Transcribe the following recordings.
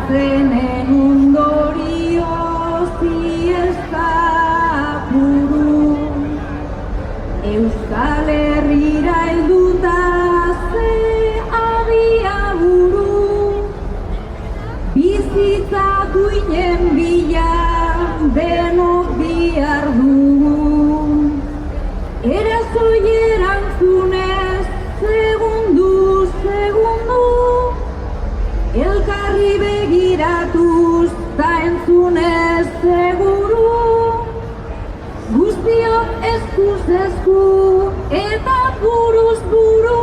zenen ondorioz fiesta buru. Euskal Herrira helduta ze abiaburu, bizitza duinen bila denok bihar dugu. Erazoi erantzunez, segundu, elkarri begiratuz, ta entzunez seguru. Guztiok eskuz esku eta buruz buru,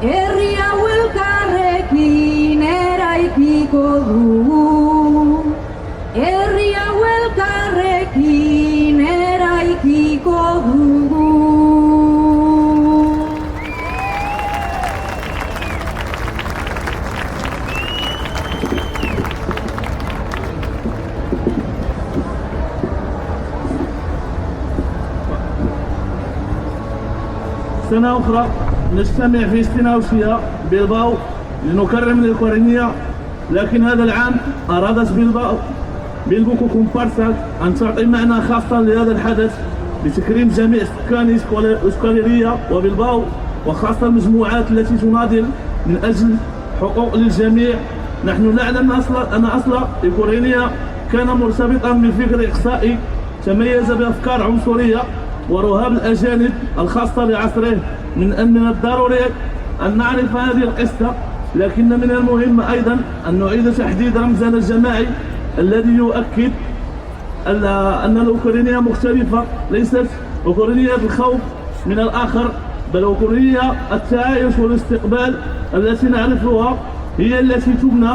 herri hau elkarrekin eraikiko dugu. Herri hau elkarrekin eraikiko dugu. سنة أخرى نجتمع في استناوسيا بلباو لنكرم الأوكرانية، لكن هذا العام أرادت بلبوكو كومبارسا أن تعطي معنى خاصا لهذا الحدث لتكريم جميع سكان إسكاليرية وبلباو، وخاصة المجموعات التي تناضل من أجل حقوق للجميع. نحن نعلم أن أصل أوكرانيا كان مرتبطا بفكر إقصائي تميز بأفكار عنصرية ورهاب الأجانب الخاصة بعصره. من الضروري أن نعرف هذه القصة، لكن من المهم أيضا أن نعيد تحديد رمزنا الجماعي الذي يؤكد أن الأوكرانية مختلفة، ليست أوكرانية الخوف من الآخر، بل أوكرانية التعايش والاستقبال التي نعرفها هي التي تبنى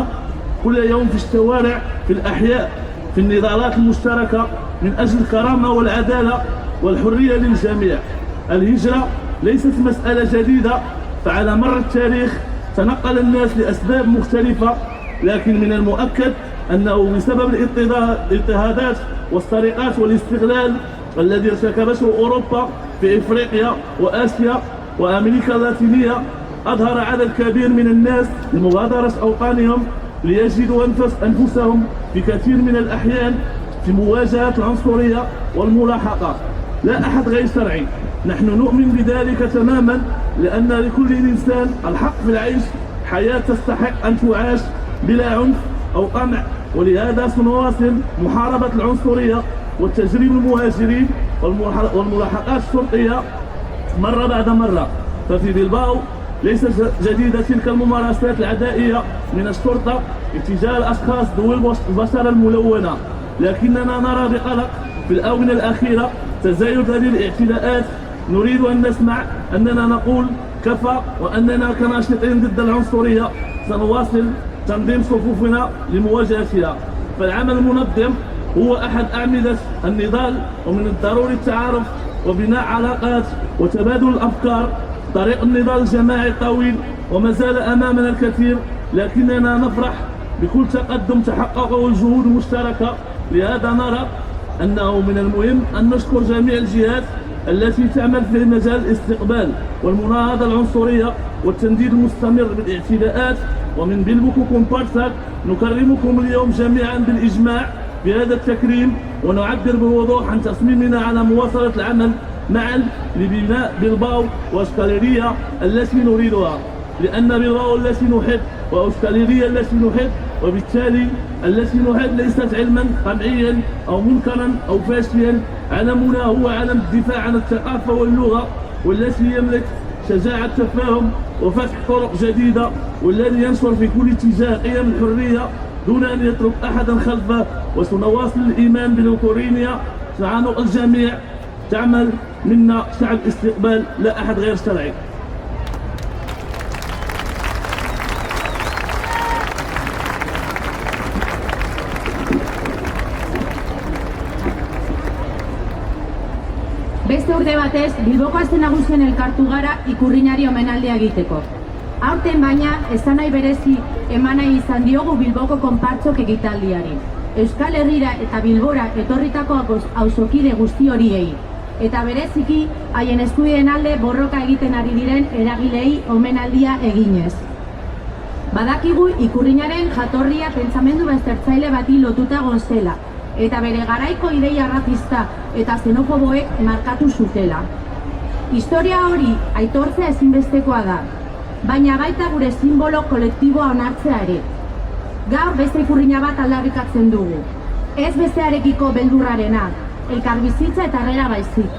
كل يوم في الشوارع، في الأحياء، في النضالات المشتركة من أجل الكرامة والعدالة والحرية للجميع. الهجرة ليست مسألة جديدة، فعلى مر التاريخ تنقل الناس لأسباب مختلفة، لكن من المؤكد أنه بسبب الاضطهادات والسرقات والاستغلال الذي ارتكبته أوروبا في إفريقيا وآسيا وأمريكا اللاتينية، أظهر عدد كبير من الناس لمغادرة أوطانهم ليجدوا أنفسهم في كثير من الأحيان في مواجهة العنصرية والملاحقة. لا أحد غير شرعي، نحن نؤمن بذلك تماما، لأن لكل إنسان الحق في العيش، حياة تستحق أن تعاش بلا عنف أو قمع، ولهذا سنواصل محاربة العنصرية وتجريم المهاجرين والملاحقات الشرطية مرة بعد مرة. ففي بلباو ليست جديدة تلك الممارسات العدائية من الشرطة اتجاه الأشخاص ذوي البشرة الملونة، لكننا نرى بقلق في الآونة الأخيرة تزايد هذه الاعتداءات. نريد أن نسمع أننا نقول كفى، وأننا كناشطين ضد العنصرية سنواصل تنظيم صفوفنا لمواجهتها. فالعمل المنظم هو أحد أعمدة النضال، ومن الضروري التعارف وبناء علاقات وتبادل الأفكار. طريق النضال الجماعي طويل وما زال أمامنا الكثير، لكننا نفرح بكل تقدم تحققه الجهود المشتركة. لهذا نرى أنه من المهم أن نشكر جميع الجهات التي تعمل في مجال الاستقبال والمناهضة العنصرية والتنديد المستمر بالاعتداءات. ومن بلبوكو كومبارسا نكرمكم اليوم جميعا بالإجماع بهذا التكريم، ونعبر بوضوح عن تصميمنا على مواصلة العمل معا لبناء بلباو وإسكاليرية التي نريدها، لأن بلباو التي نحب وإسكاليرية التي نحب، وبالتالي التي نحب ليست علما قمعيا أو منكرا أو فاشيا. علمنا هو علم الدفاع عن الثقافة واللغة، والتي يملك شجاعة التفاهم وفتح طرق جديدة، والذي ينشر في كل اتجاه قيم الحرية دون أن يترك أحدا خلفه. وسنواصل الإيمان بالأوكرانيا تعانق الجميع، تعمل منا شعب استقبال لا أحد غير شرعي. Beste urte batez, Bilboko Aste Nagusien elkartu gara ikurrinari omenaldia egiteko. Aurten baina, esan nahi berezi eman nahi izan diogu Bilboko konpartsok egitaldiari. Euskal Herrira eta Bilbora etorritako auzokide guzti horiei, eta bereziki haien eskubideen alde borroka egiten ari diren eragilei omenaldia eginez. Badakigu ikurrinaren jatorria pentsamendu baztertzaile bati lotuta egon zela, eta bere garaiko ideia arrazista eta xenofoboek markatu zutela. Historia hori aitortzea ezinbestekoa da, baina baita gure simbolo kolektiboa onartzea ere. Gaur beste ikurrina bat aldarrikatzen dugu. Ez bestearekiko beldurrarena, elkarbizitza eta harrera baizik.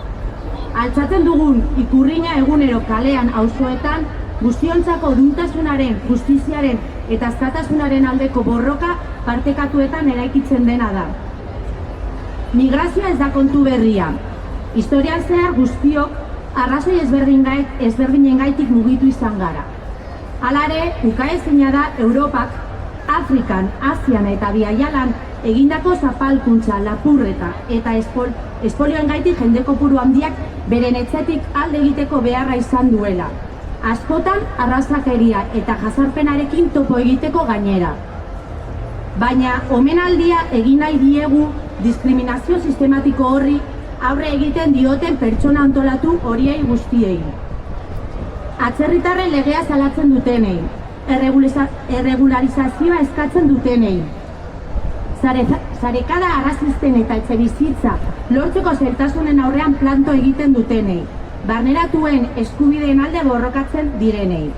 Altxatzen dugun ikurrina egunero kalean auzoetan guztiontzako duintasunaren, justiziaren eta askatasunaren aldeko borroka partekatuetan eraikitzen dena da. Migrazioa ez da kontu berria. Historian zehar guztiok arrazoi ezberdinengaitik mugitu izan gara. Hala ere, ukaezina da Europak, Afrikan, Asian eta Biaialan egindako zapalkuntza, lapurreta eta espolioengaitik jende kopuru handiak beren etxetik alde egiteko beharra izan duela. Askotan arrazakeria eta jazarpenarekin topo egiteko gainera. Baina omenaldia egin nahi diegu diskriminazio sistematiko horri aurre egiten dioten pertsona antolatu horiei guztiei. Atzerritarren legea salatzen dutenei, erregularizazioa eskatzen dutenei, zarekada arrazisten eta etxebizitza lortzeko zeltasunen aurrean planto egiten dutenei, barneratuen eskubideen alde borrokatzen direnei,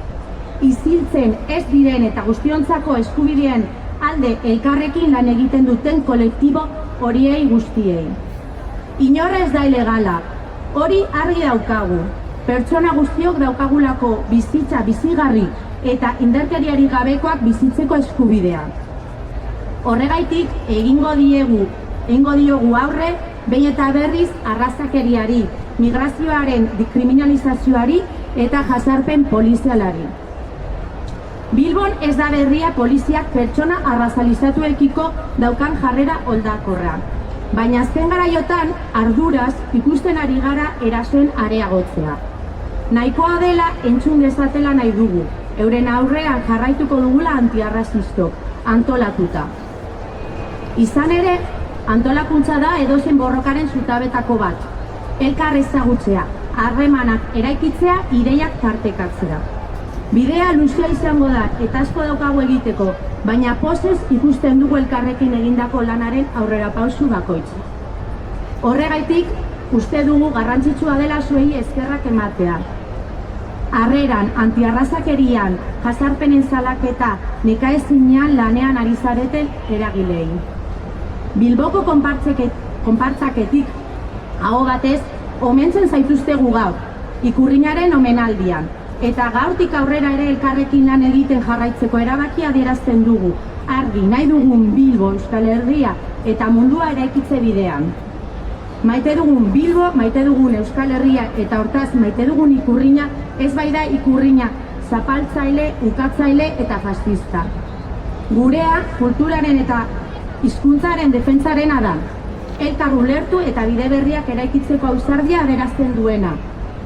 iziltzen ez diren eta guztiontzako eskubideen alde elkarrekin lan egiten duten kolektibo horiei guztiei. Inorra ez da ilegala, hori argi daukagu. Pertsona guztiok daukagulako bizitza bizigarri eta indarkeriari gabekoak bizitzeko eskubidea. Horregaitik egingo diogu aurre behin eta berriz arrazakeriari, migrazioaren dikriminalizazioari eta jazarpen polizialari. Bilbon ez da berria poliziak pertsona arrazalizatuekiko daukan jarrera oldakorra. Baina azken garaiotan arduraz ikusten ari gara erasoen areagotzea. Nahikoa dela entzun dezatela nahi dugu, euren aurrean jarraituko dugula antiarrazisto, antolatuta. Izan ere, antolakuntza da edozein borrokaren zutabetako bat. Elkar ezagutzea, harremanak eraikitzea, ideiak partekatzea. Bidea luzea izango da eta asko daukagu egiteko, baina pozez ikusten dugu elkarrekin egindako lanaren aurrerapauso bakoitza. Horregaitik, uste dugu garrantzitsua dela zuei eskerrak ematea. Harreran, antiarrazakerian, jazarpenen salaketa, nekaezinean lanean ari zareten eragilei. Bilboko konpartzaketik, aho batez, omentzen zaituztegu gaur, ikurrinaren omenaldian, eta gaurtik aurrera ere elkarrekin lan egiten jarraitzeko erabakia adierazten dugu, argi nahi dugun Bilbo, Euskal Herria eta mundua eraikitze bidean. Maite dugun Bilbo, maite dugun Euskal Herria eta hortaz maite dugun ikurrina, ez bai da ikurrina zapaltzaile, ukatzaile eta fascista. Gurea kulturaren eta hizkuntzaren defentsarena da, elkar ulertu eta bide berriak eraikitzeko ausardia adierazten duena.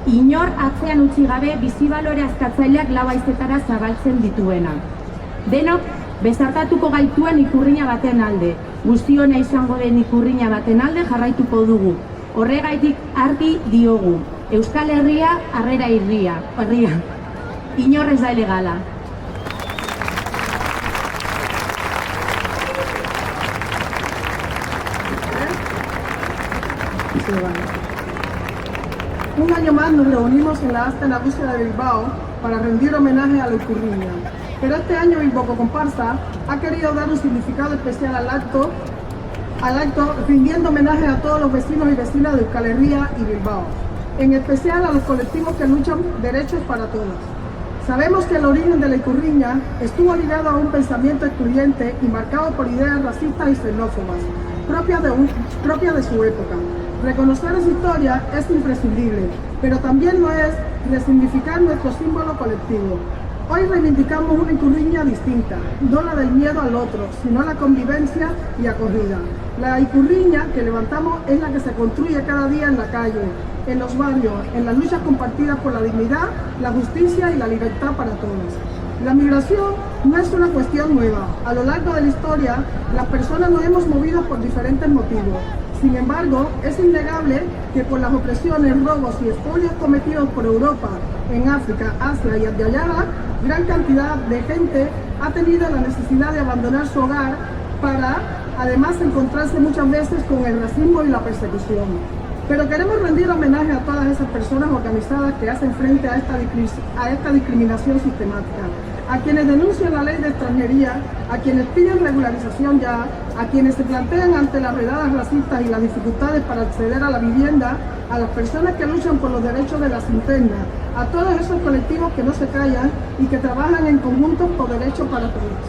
Inor atzean utzi gabe bizibalore askatzaileak lau haizetara zabaltzen dituena. Denok bezarkatuko gaituen ikurrina baten alde, guztiona izango den ikurrina baten alde jarraituko dugu. Horregaitik argi diogu, Euskal Herria, harrera herria. Inor ez da ilegala. Un año más nos reunimos en la Asta Nagusia de Bilbao para rendir homenaje a la ikurriña. Pero este año Bilboko Comparsa ha querido dar un significado especial al acto, rindiendo homenaje a todos los vecinos y vecinas de Euskal Herria y Bilbao, en especial a los colectivos que luchan derechos para todos. Sabemos que el origen de la ikurriña estuvo ligado a un pensamiento excluyente y marcado por ideas racistas y xenófobas, propias de su época. Reconocer esa historia es imprescindible, pero también lo es resignificar nuestro símbolo colectivo. Hoy reivindicamos una ikurriña distinta, no la del miedo al otro, sino la convivencia y acogida. La ikurriña que levantamos es la que se construye cada día en la calle, en los barrios, en las luchas compartidas por la dignidad, la justicia y la libertad para todos. La migración no es una cuestión nueva. A lo largo de la historia, las personas nos hemos movido por diferentes motivos. Sin embargo, es innegable que por las opresiones, robos y expolios cometidos por Europa, en África, Asia y Abya Yala, gran cantidad de gente ha tenido la necesidad de abandonar su hogar para, además, encontrarse muchas veces con el racismo y la persecución. Pero queremos rendir homenaje a todas esas personas organizadas que hacen frente a esta discriminación sistemática, a quienes denuncian la ley de extranjería, a quienes piden regularización ya, a quienes se plantean ante las redadas racistas y las dificultades para acceder a la vivienda, a las personas que luchan por los derechos de las internas, a todos esos colectivos que no se callan y que trabajan en conjunto por derechos para todos.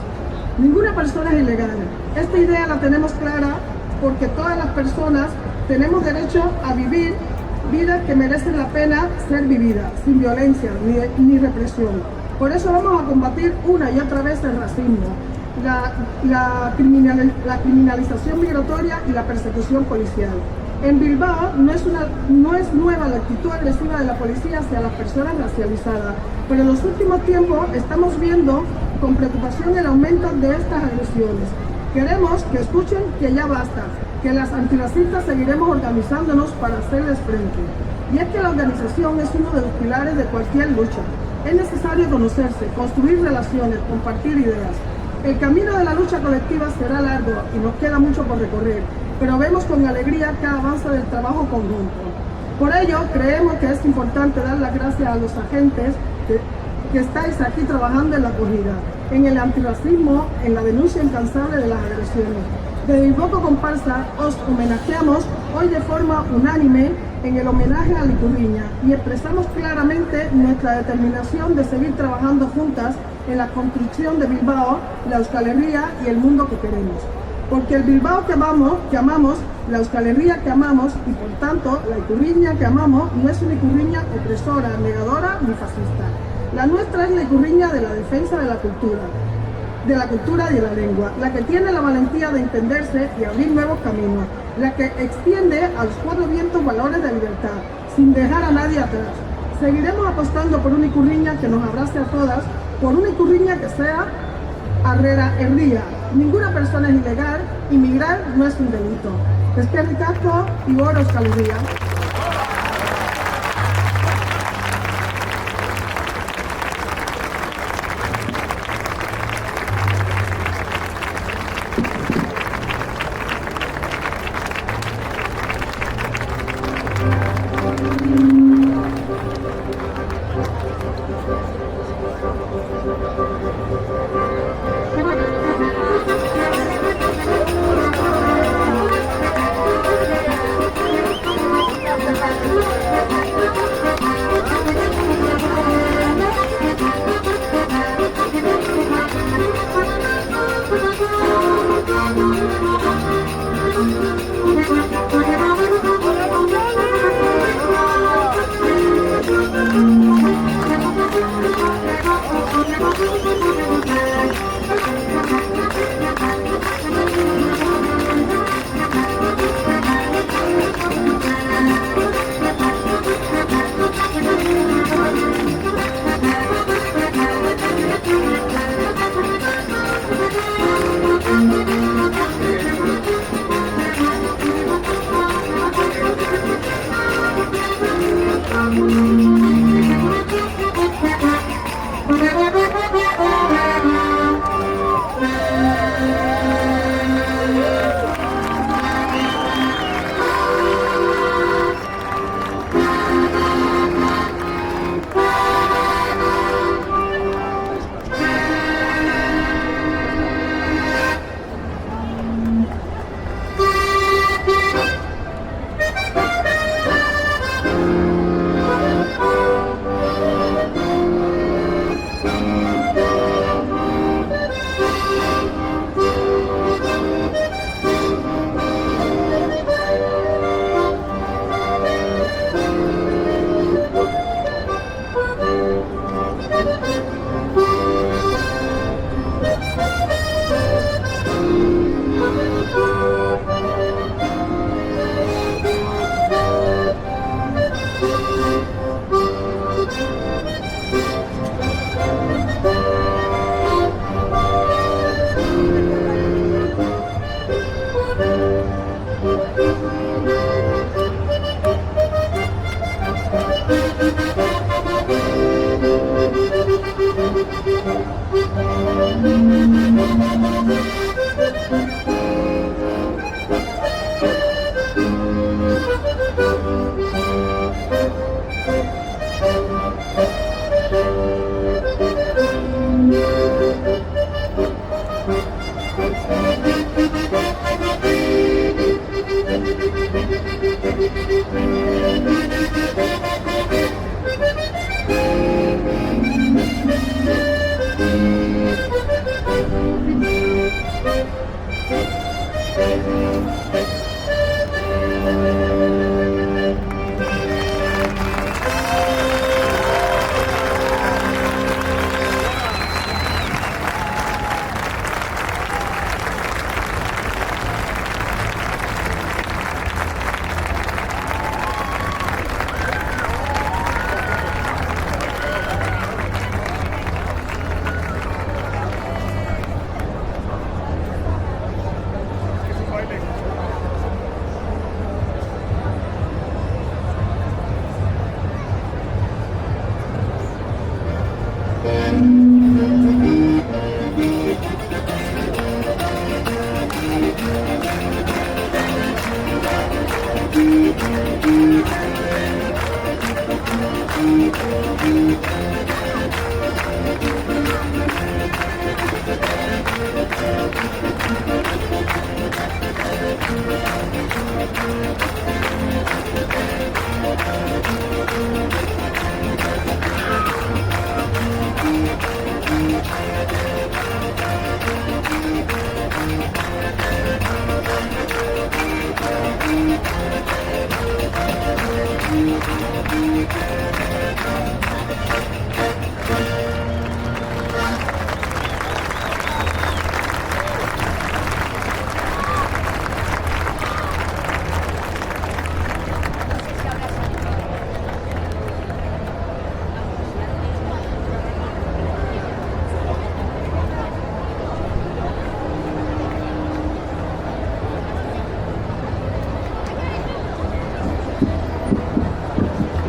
Ninguna persona es ilegal. Esta idea la tenemos clara porque todas las personas tenemos derecho a vivir vidas que merecen la pena ser vividas, sin violencia ni represión. Por eso vamos a combatir una y otra vez el racismo, la criminalización migratoria y la persecución policial. En Bilbao no es nueva la actitud agresiva de la policía hacia las personas racializadas, pero en los últimos tiempos estamos viendo con preocupación el aumento de estas agresiones. Queremos que escuchen que ya basta, que las antirracistas seguiremos organizándonos para hacerles frente. Y es que la organización es uno de los pilares de cualquier lucha. Es necesario conocerse, construir relaciones, compartir ideas. El camino de la lucha colectiva será largo y nos queda mucho por recorrer, pero vemos con alegría cada avance del trabajo conjunto. Por ello, creemos que es importante dar las gracias a los agentes que estáis aquí trabajando en la acogida, en el antirracismo, en la denuncia incansable de las agresiones. Desde Bilboko Comparsa os homenajeamos hoy de forma unánime en el homenaje a la Ikurriña y expresamos claramente nuestra determinación de seguir trabajando juntas en la construcción de Bilbao, la Euskal Herria y el mundo que queremos. Porque el Bilbao que amamos, la Euskal Herria que amamos y por tanto la Ikurriña que amamos no es una Ikurriña opresora, negadora ni fascista. La nuestra es la Ikurriña de la defensa de la cultura y de la lengua, la que tiene la valentía de entenderse y abrir nuevos caminos, la que extiende a los cuatro vientos valores de libertad, sin dejar a nadie atrás. Seguiremos apostando por una Ikurriña que nos abrace a todas, por una Ikurriña que sea Arrera Herria. Ninguna persona es ilegal y migrar no es un delito. Eskerrik asko y gora Euskal Herria.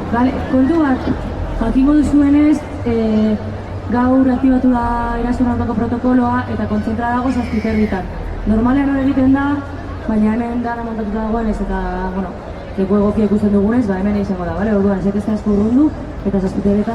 Bale, kontu bat, jakingo duzuenez, gaur aktibatu da erasoen aurkako protokoloa eta kontzentra dago 7:30. Normalean hori egiten da, baina hemen dana montatuta dagoenez eta, bueno, leku egokia ikusten dugunez, ba hemen izango da, bale? Orduan, 7 asko urrundu eta 7:30